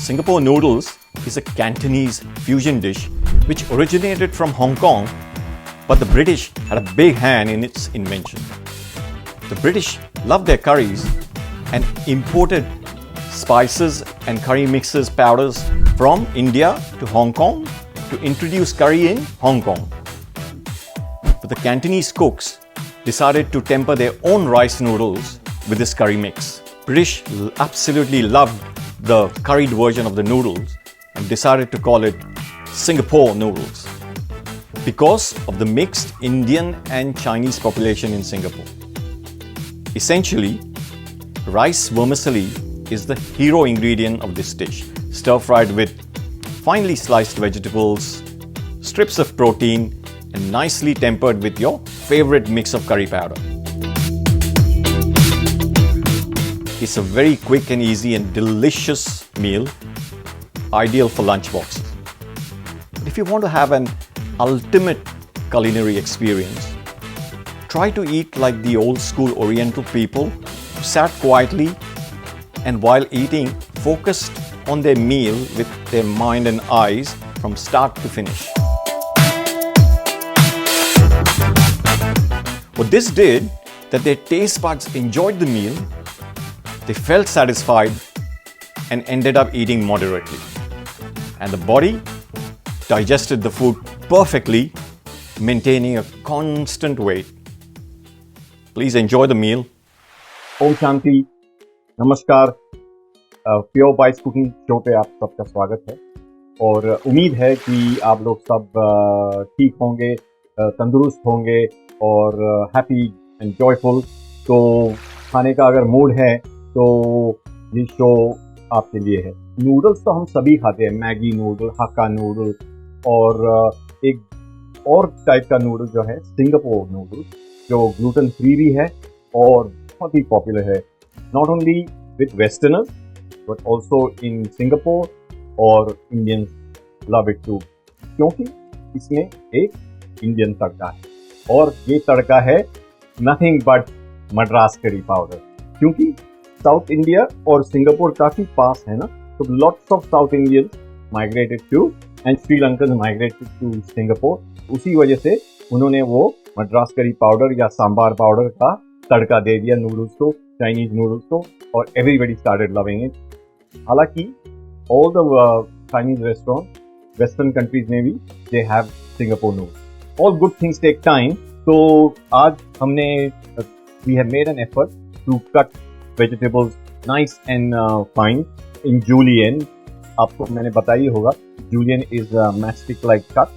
Singapore noodles is a Cantonese fusion dish which originated from Hong Kong, but the British had a big hand in its invention. The British loved their curries and imported spices and curry mixes powders from India to Hong Kong to introduce curry in Hong Kong. But the Cantonese cooks decided to temper their own rice noodles with this curry mix. British absolutely loved the curried version of the noodles and decided to call it Singapore noodles because of the mixed Indian and Chinese population in Singapore. Essentially, rice vermicelli is the hero ingredient of this dish, stir-fried with finely sliced vegetables, strips of protein, and nicely tempered with your favorite mix of curry powder. It's a very quick and easy and delicious meal, ideal for lunch boxes. But if you want to have an ultimate culinary experience, try to eat like the old school Oriental people who sat quietly and while eating focused on their meal with their mind and eyes from start to finish. What this did, that their taste buds enjoyed the meal, they felt satisfied and ended up eating moderately. And the body digested the food perfectly, maintaining a constant weight. Please enjoy the meal. Om Shanti, नमस्कार। Pure bytes cooking show पे आप सबका स्वागत है और उम्मीद है कि आप लोग सब ठीक होंगे, तंदुरुस्त होंगे और हैप्पी एंड जॉयफुल। तो खाने का अगर मूड है तो ये शो आपके लिए है। नूडल्स तो हम सभी खाते हैं, मैगी नूडल, हक्का नूडल और एक और टाइप का नूडल जो है सिंगापुर नूडल, जो ग्लूटेन फ्री भी है और बहुत ही पॉपुलर है, not only with westerners but also in Singapore, और इंडियंस लव इट टू क्योंकि इसमें एक इंडियन तड़का है और ये तड़का है nothing but Madras curry powder. क्योंकि साउथ इंडिया और सिंगापुर काफी पास है ना, तो lots of South Indians migrated to and Sri Lankan migrated to Singapore. उसी वजह से उन्होंने वो मद्रास करी पाउडर या सांबार पाउडर का तड़का दे दिया नूडल्स को, चाइनीज नूडल्स को, और एवरीबडी स्टार्टेड लविंग इट। हालांकि all the Chinese restaurant western countries में भी they have Singapore noodles. All good things take time. तो आज हमने we have made an effort to cut vegetables nice and fine in julienne. आपको मैंने बताया ही होगा, julienne is matchstick like cut,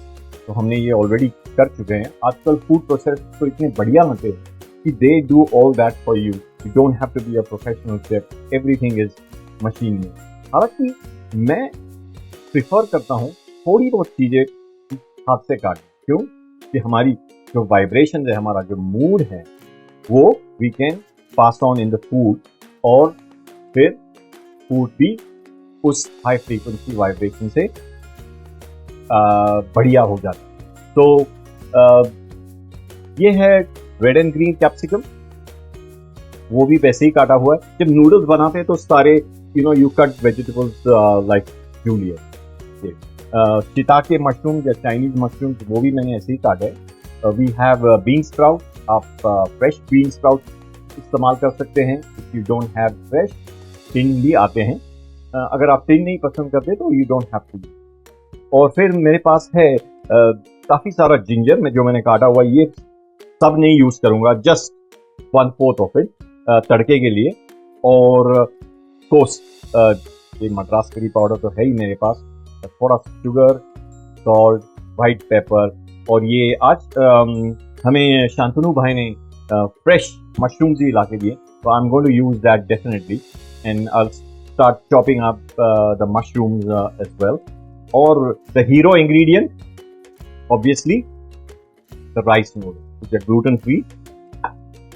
तो हमने ये ऑलरेडी कर चुके हैं। आजकल फूड प्रोसेस तो इतने बढ़िया होते हैं कि they do all that for you, you don't have to be a professional chef, everything is machine में। हालांकि मैं प्रिफर करता हूँ थोड़ी बहुत चीजें हाथ से काट, क्यों कि हमारी जो वाइब्रेशन है, हमारा जो मूड है, वो we can pass on in the food और फिर फूड भी उस हाई फ्रीक्वेंसी वाइब्रेशन से बढ़िया हो जाता है। तो ये है रेड एंड ग्रीन कैप्सिकम, वो भी वैसे ही काटा हुआ है। जब नूडल्स बनाते हैं तो सारे you cut vegetables like julienne. Shiitake mushroom या चाइनीज मशरूम, वो भी मैंने ऐसे ही काटा है। वी हैव बीन स्प्राउट, आप फ्रेश बीन स्प्राउट इस्तेमाल कर सकते हैं। If you don't have fresh, tin भी आते हैं, अगर आप टिन नहीं पसंद करते तो यू डोंट हैव टू। और फिर मेरे पास है काफ़ी सारा जिंजर में जो मैंने काटा हुआ, ये सब नहीं यूज़ करूँगा, जस्ट 1/4 ऑफ इट तड़के के लिए। और कोर्स ये मद्रास करी पाउडर तो है ही मेरे पास, थोड़ा शुगर, सॉल्ट, वाइट पेपर, और ये आज हमें शांतनु भाई ने फ्रेश मशरूम्स ही ला के दिए, तो I am going to use that definitely and I start chopping up the mushrooms as well. और the hero ingredient obviously the rice noodle, which are gluten free.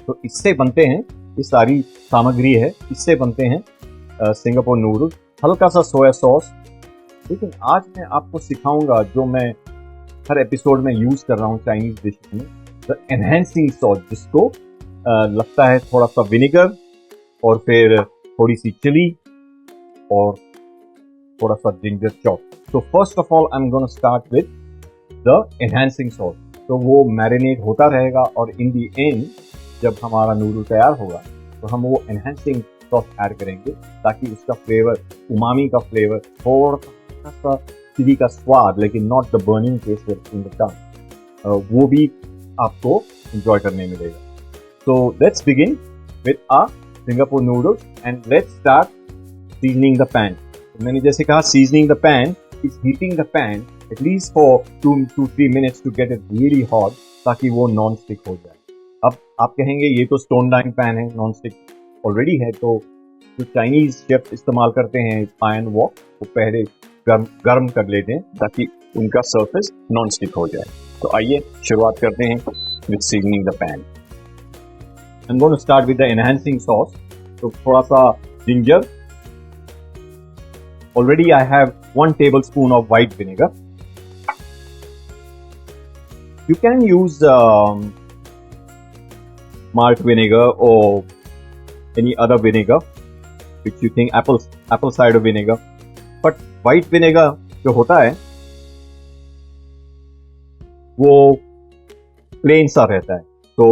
तो इससे बनते हैं, ये सारी सामग्री है, इससे बनते हैं सिंगापुर नूडल्स। हल्का सा सोया सॉस। लेकिन आज मैं आपको सिखाऊंगा जो मैं हर एपिसोड में यूज कर रहा हूँ चाइनीज डिश में, द एनहेंसिंग सॉस, जिसको लगता है थोड़ा सा विनेगर और फिर थोड़ी सी चिली और थोड़ा सा ginger chop. So first of all, I'm gonna start with the enhancing sauce. तो वो मैरिनेट होता रहेगा और इन दी एंड जब हमारा नूडल तैयार होगा तो हम वो एनहेंसिंग सॉस ऐड करेंगे ताकि उसका फ्लेवर, उमामी का फ्लेवर, थोड़ा सा चिली का स्वाद, लेकिन not the burning taste in the tongue, वो भी आपको एंजॉय करने मिलेगा. So let's begin with our Singapore noodles and let's start seasoning the pan. मैंने जैसे कहा seasoning the pan is heating the pan at least for 2-3 minutes to get it really hot ताकि वो नॉन स्टिक हो जाए. अब आप कहेंगे ये तो स्टोन डाइन पैन है, नॉन स्टिक ऑलरेडी है, तो जो चाइनीज शेफ इस्तेमाल करते हैं आयरन वॉक, वो पहले गर्म कर लेते हैं ताकि उनका सरफेस नॉन स्टिक हो जाए. तो आइए शुरुआत करते हैं with seasoning the pan. I'm going to start with the enhancing sauce. तो थोड़ा सा ginger. Already I have 1 tablespoon of white vinegar. You can use malt vinegar or any other vinegar which you think, apple cider vinegar. But white vinegar जो होता है वो plain सा रहता है, तो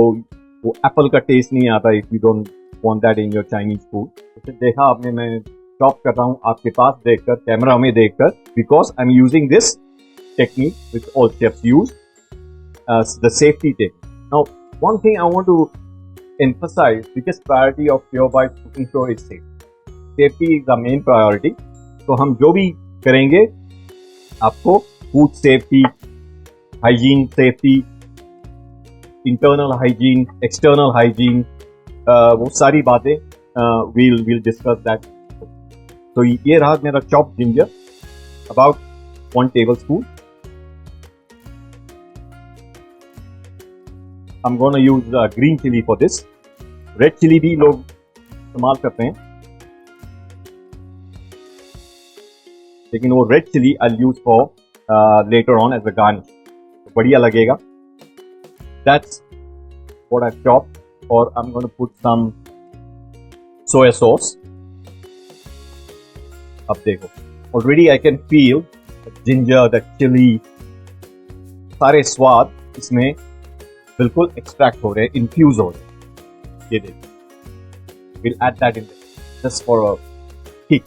वो एप्पल का टेस्ट नहीं आता. If you don't want that in your Chinese food. जैसे देखा आपने, मैं चॉप कर रहा हूँ आपके पास देखकर, कैमरा में देखकर, because I am using this technique which all chefs use, the safety technique. Now one thing I want to emphasize, biggest priority of Pure Bites cooking show is safety. Safety is the main priority. तो हम जो भी करेंगे आपको food safety, hygiene safety, internal hygiene, external hygiene, वो सारी बातें we'll discuss that. तो ये रहा मेरा chop ginger, about 1 tablespoon. I'm gonna use green chili for this. Red chili भी लोग इस्तेमाल करते हैं, लेकिन वो red chili I'll use for later on as a garnish. बढ़िया लगेगा. That's what I've chopped. Or I'm going to put some soy sauce. अब देखो, already I can feel the ginger, the chili, सारे स्वाद इसमें बिल्कुल extract हो रहे हैं, infuse हो रहे हैं. ये देखो, we'll add that in just for a kick,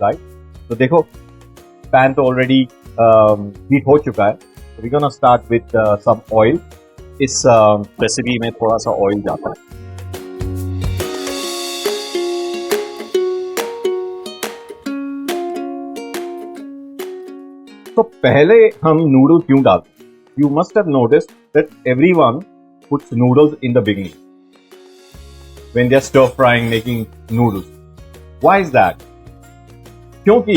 right? तो देखो, pan तो already heat हो चुका है. So we're gonna start with some oil. इस रेसिपी में थोड़ा सा ऑयल जाता है. तो पहले हम नूडल क्यों डालते हैं? You must have noticed that everyone puts noodles in the beginning when they are stir frying making noodles. Why is that? क्योंकि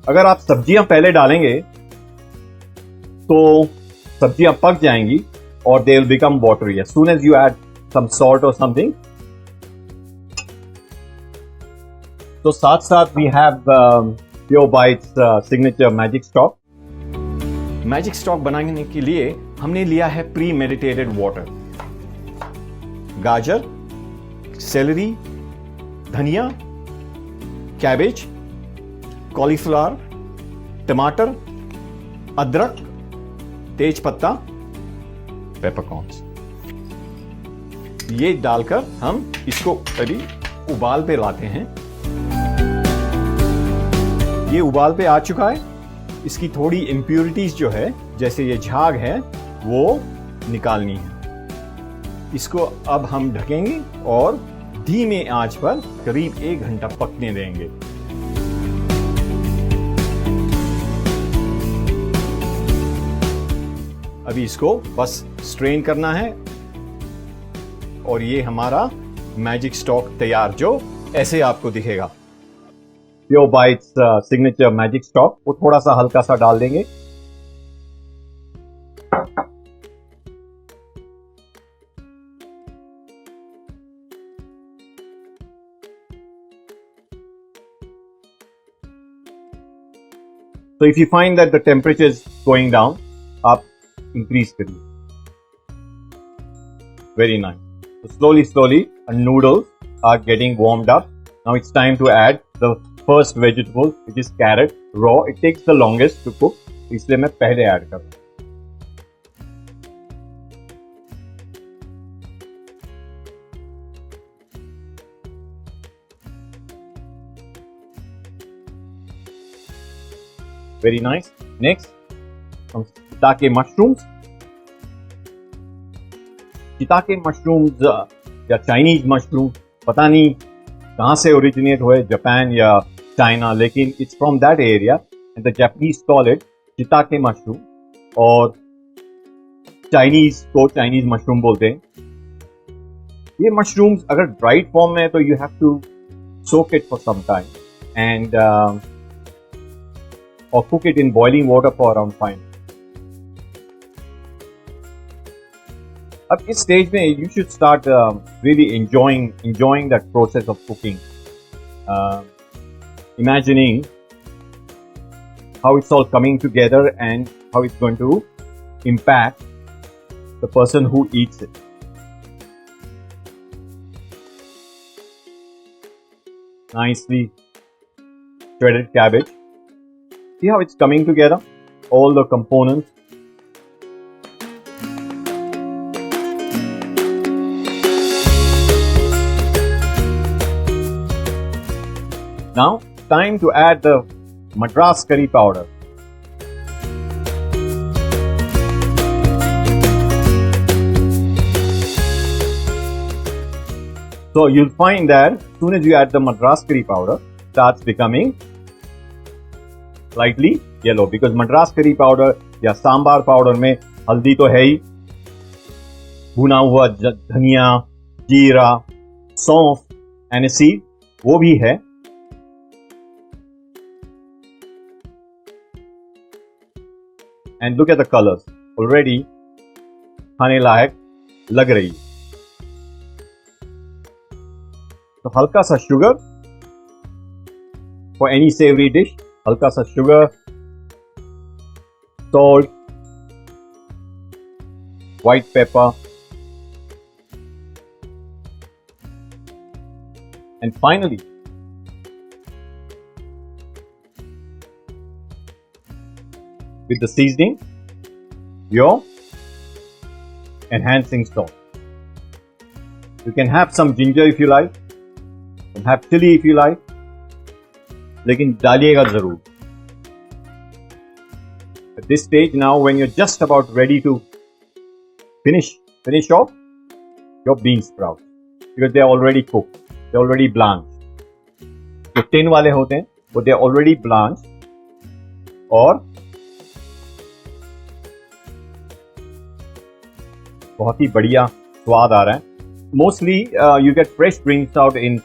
अगर आप सब्जियां पहले डालेंगे तो सब्जियां पक जाएंगी और they will become watery as soon as you add some salt or something. तो साथ साथ we have Pure Bites signature magic stock. Magic stock बनाने के लिए हमने लिया है प्री मेडिटेटेड वाटर, गाजर, सेलरी, धनिया, कैबेज, कॉलीफ्लावर, टमाटर, अदरक, तेज पत्ता, पेपरकॉर्न्स. ये डालकर हम इसको अभी उबाल पे लाते हैं. ये उबाल पे आ चुका है. इसकी थोड़ी इम्प्योरिटीज जो है, जैसे ये झाग है, वो निकालनी है. इसको अब हम ढकेंगे और धीमे आंच पर करीब 1 घंटा पकने देंगे. अभी इसको बस स्ट्रेन करना है और ये हमारा मैजिक स्टॉक तैयार, जो ऐसे आपको दिखेगा. Pure bytes signature magic stock, वो थोड़ा सा हल्का सा डाल देंगे. So if you find that the temperature is going down, आप increase करिए. Very nice. So slowly, our noodles are getting warmed up. Now it's time to add the first vegetable, which is carrot raw. It takes the longest to cook, इसलिए मैं पहले add कर रहा हूँ. Very nice. Next, some shiitake mushrooms. Shiitake mushrooms या Chinese mushroom, पता नहीं कहाँ से ओरिजिनेट हुए, जापान या चाइना, लेकिन it's from that area and the Japanese call it shiitake mushroom, और चाइनीज को चाइनीज मशरूम बोलते हैं. ये मशरूम्स अगर ड्राइड फॉर्म में है तो you have to soak it for some time and और cook it in boiling water for around 5 minutes. अब इस स्टेज में you should start really enjoying that process of cooking, imagining how it's all coming together and how it's going to impact the person who eats it. Nicely shredded cabbage. See how it's coming together, all the components. Now, time to add the Madras curry powder. So you'll find that as soon as you add the Madras curry powder, it starts becoming slightly yellow, because Madras curry powder या sambar powder में हल्दी तो है ही, भुना हुआ धनिया, जीरा, सौंफ, aniseed वो भी है. And look at the colors, already खाने लायक लग रही. तो हल्का सा sugar for any savory dish, हल्का सा sugar, salt, white pepper, and finally with the seasoning, your enhancing salt. You can have some ginger if you like, you can have chili if you like, लेकिन डालिएगा जरूर. At this stage now, when you're just about ready to finish off your bean sprouts, because they are already cooked, they're already blanched. जो tin वाले होते हैं वो they're already blanched, और बहुत ही बढ़िया स्वाद आ रहा है. Mostly you get fresh bean sprout in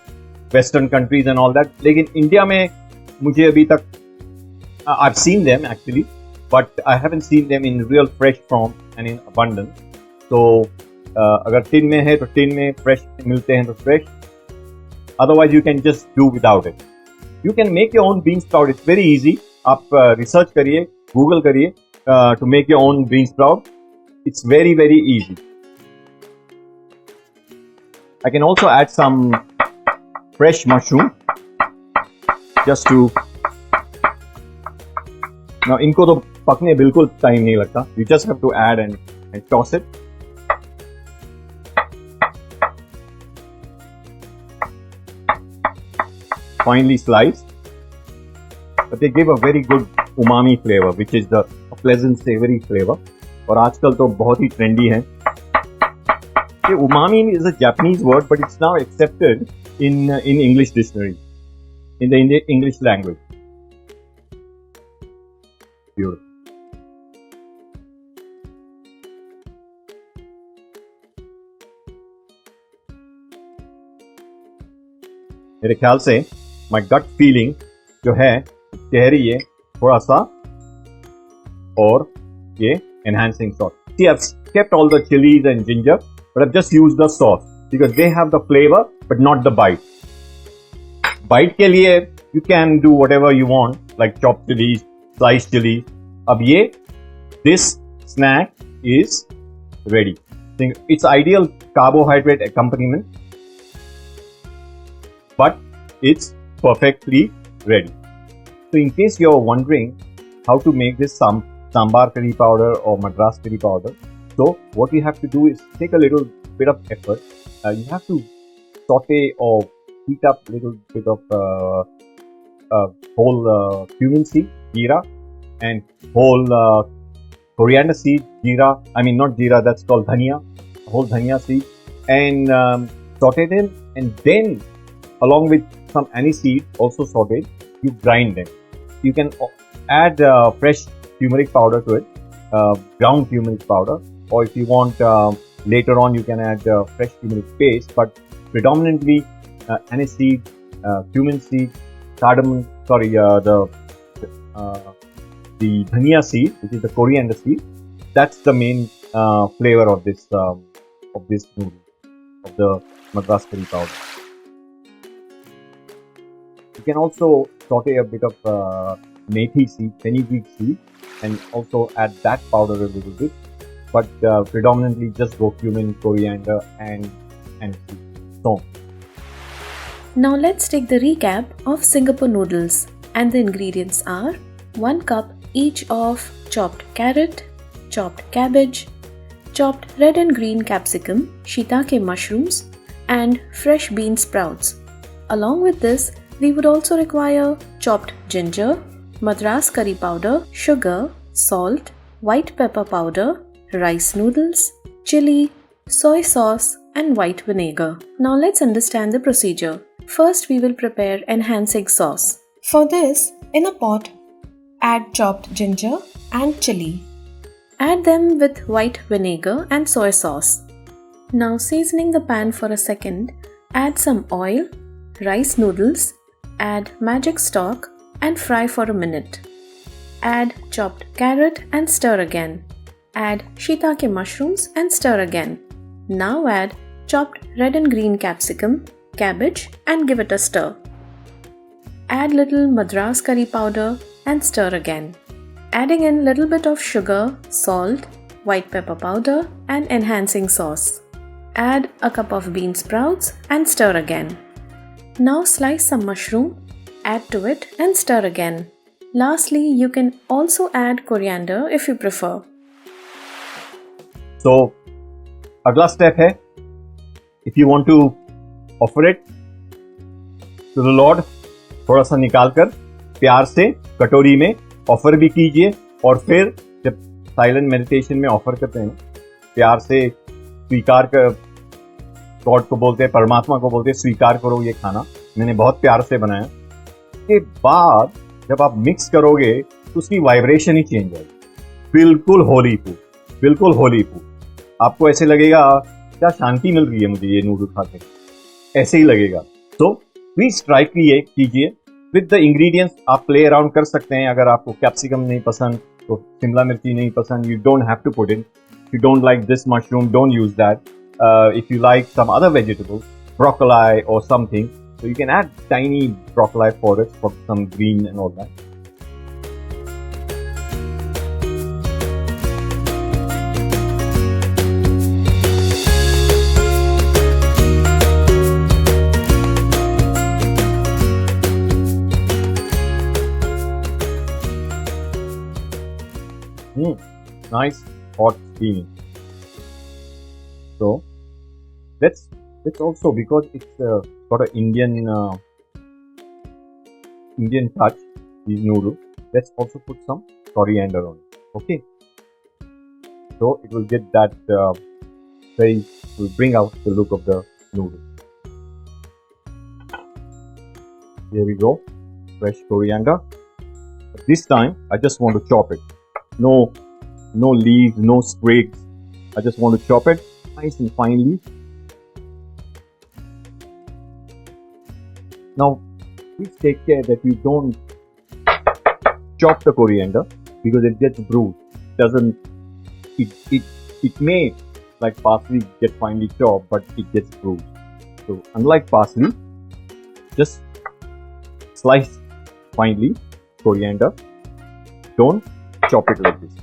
western countries and all that, लेकिन इंडिया में मुझे अभी तक I have seen them actually, but I haven't seen them in real fresh form and in abundance. तो अगर टिन में है तो टिन में फ्रेश मिलते हैं तो fresh, otherwise you can just do without it. You can make your own bean sprout, it's very easy. आप रिसर्च करिए, गूगल करिए to make your own bean sprout. It's very, very easy. I can also add some fresh mushroom just to. Now, इनको तो पकने बिल्कुल time नहीं लगता. You just have to add and toss it. Finely sliced. But they give a very good umami flavor, which is a pleasant savory flavor. और आजकल तो बहुत ही ट्रेंडी है. ये umami is a Japanese word, but it's now accepted in English dictionary, in the English language. Beautiful. मेरे ख्याल से my gut feeling जो है कह रही है थोड़ा सा और ये enhancing sauce. See, I've kept all the chilies and ginger, but I've just used the sauce because they have the flavor but not the bite. Bite के लिए you can do whatever you want, like chopped chilies, sliced chilies. अब ये this snack is ready. It's ideal carbohydrate accompaniment, but it's perfectly ready. So in case you're wondering how to make this sambar curry powder or Madras curry powder, so what you have to do is take a little bit of effort. You have to saute or heat up a little bit of whole cumin seed, jeera, and whole coriander seed, jeera. I mean not jeera, that's called dhania, whole dhania seed, and saute them, and then along with some anise seed also sauteed, you grind them. You can add fresh turmeric powder to it, ground turmeric powder, or if you want later on you can add fresh turmeric paste, but predominantly anise seed, cumin seed, cardamom, the dhania seed, which is the coriander seed. That's the main flavor of this noodle, of the Madras curry powder. You can also saute a bit of methi seed, fenugreek seed, and also add that powder a little bit. But predominantly just go cumin, coriander, and seed. So now let's take the recap of Singapore noodles, and the ingredients are 1 cup each of chopped carrot, chopped cabbage, chopped red and green capsicum, shiitake mushrooms, and fresh bean sprouts. Along with this, we would also require chopped ginger, Madras curry powder, sugar, salt, white pepper powder, rice noodles, chili, soy sauce, and white vinegar. Now let's understand the procedure. First, we will prepare enhancing sauce. For this, in a pot, add chopped ginger and chili. Add them with white vinegar and soy sauce. Now seasoning the pan for a second, add some oil, rice noodles, add magic stock and fry for a minute. Add chopped carrot and stir again. Add shiitake mushrooms and stir again. Now add chopped red and green capsicum, cabbage and give it a stir. Add little Madras curry powder and stir again. Adding in little bit of sugar, salt, white pepper powder and enhancing sauce. Add a cup of bean sprouts and stir again. Now slice some mushroom, add to it and stir again. Lastly, you can also add coriander if you prefer. So, अगला step है, if you want to offer it to the Lord, थोड़ा सा निकाल कर प्यार से कटोरी में ऑफर भी कीजिए, और फिर जब साइलेंट मेडिटेशन में ऑफर करते हैं प्यार से स्वीकार कर, गॉड को बोलते हैं, परमात्मा को बोलते हैं स्वीकार करो ये खाना मैंने बहुत प्यार से बनाया। के बाद जब आप मिक्स करोगे तो उसकी वाइब्रेशन ही चेंज आएगी, बिल्कुल होली फूड, बिल्कुल होली फूड। आपको ऐसे लगेगा क्या शांति मिल रही है मुझे ये नूडल खाते, ऐसे ही लगेगा। सो प्लीज ट्राई कीजिए विद द इंग्रेडिएंट्स। आप प्ले अराउंड कर सकते हैं। अगर आपको कैप्सिकम नहीं पसंद तो शिमला मिर्ची नहीं पसंद, you don't have to put in. You don't like this mushroom, don't use that. if you like some other vegetables, broccoli or something, so you can add tiny broccoli for it, for some green and all that. Nice hot steaming. So let's also, because it's got an Indian touch, these noodles, let's also put some coriander on it. Okay, so it will get that will bring out the look of the noodle. Here we go, fresh coriander. But this time I just want to chop it. No leaves, no sprigs. I just want to chop it nice and finely. Now, please take care that you don't chop the coriander, because it gets bruised. It may, like parsley, get finely chopped, but it gets bruised. So, unlike parsley, just slice finely coriander. Don't chop it like this.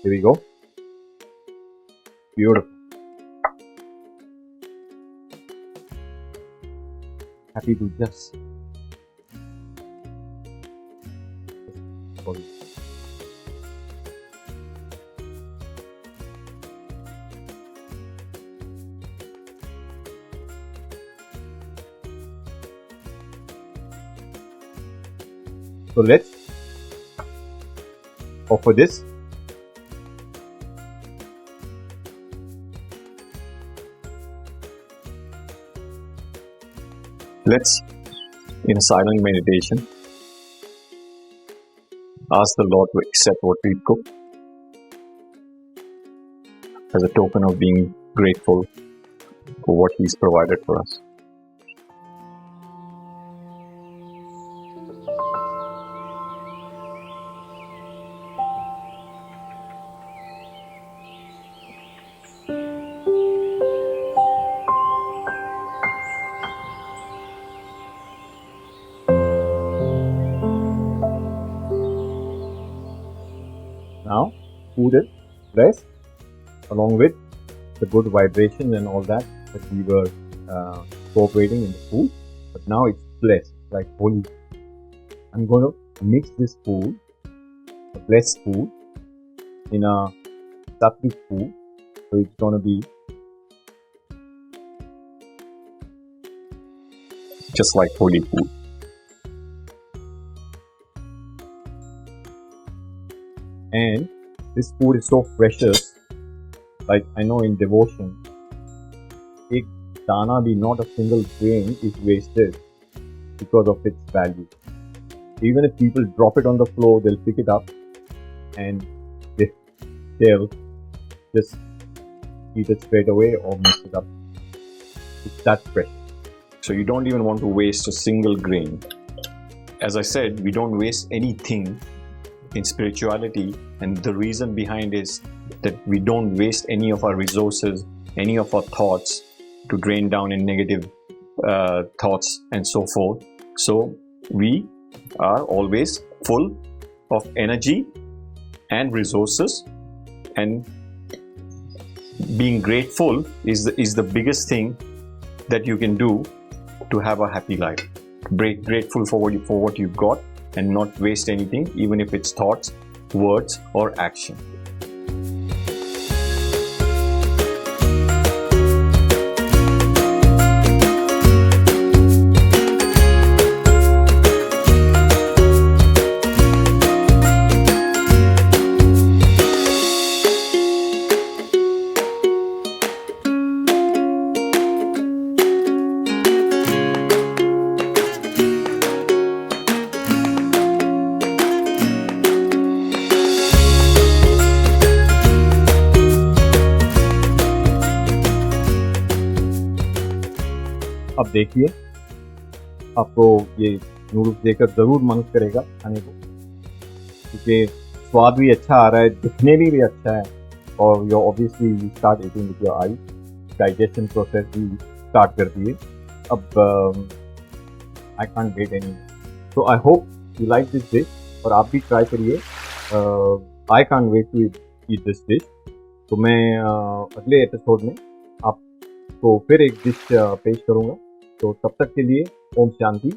Here we go. Beautiful. happy to just so let's offer this. Let's, in a silent meditation, ask the Lord to accept what we cook as a token of being grateful for what He's provided for us. Now, food is blessed along with the good vibration and all that we were cooperating in the food. But now it's blessed, like holy. I'm going to mix this food, the blessed food, in a sattvic food. So it's going to be just like holy food. And this food is so precious. Like I know in devotion, एक दाना भी, not a single grain is wasted because of its value. Even if people drop it on the floor, they'll pick it up and they'll just eat it straight away or mix it up. It's that precious. So you don't even want to waste a single grain. As I said, we don't waste anything in spirituality, and the reason behind is that we don't waste any of our resources, any of our thoughts to drain down in negative thoughts and so forth. So we are always full of energy and resources, and being grateful is the biggest thing that you can do to have a happy life. Be grateful for what you've got and not waste anything, even if it's thoughts, words, or action. अब देखिए, आपको ये noodles देखकर ज़रूर मन करेगा खाने को, क्योंकि स्वाद भी अच्छा आ रहा है, दिखने में भी अच्छा है, और you obviously you start eating with your eye, digestion process भी स्टार्ट कर दिए. अब I can't wait any. So I hope you like this dish, और आप भी ट्राई करिए. I can't wait to eat this dish. तो मैं अगले एपिसोड में आपको फिर एक डिश पेश करूँगा. तो तब तक के लिए ओम शांति.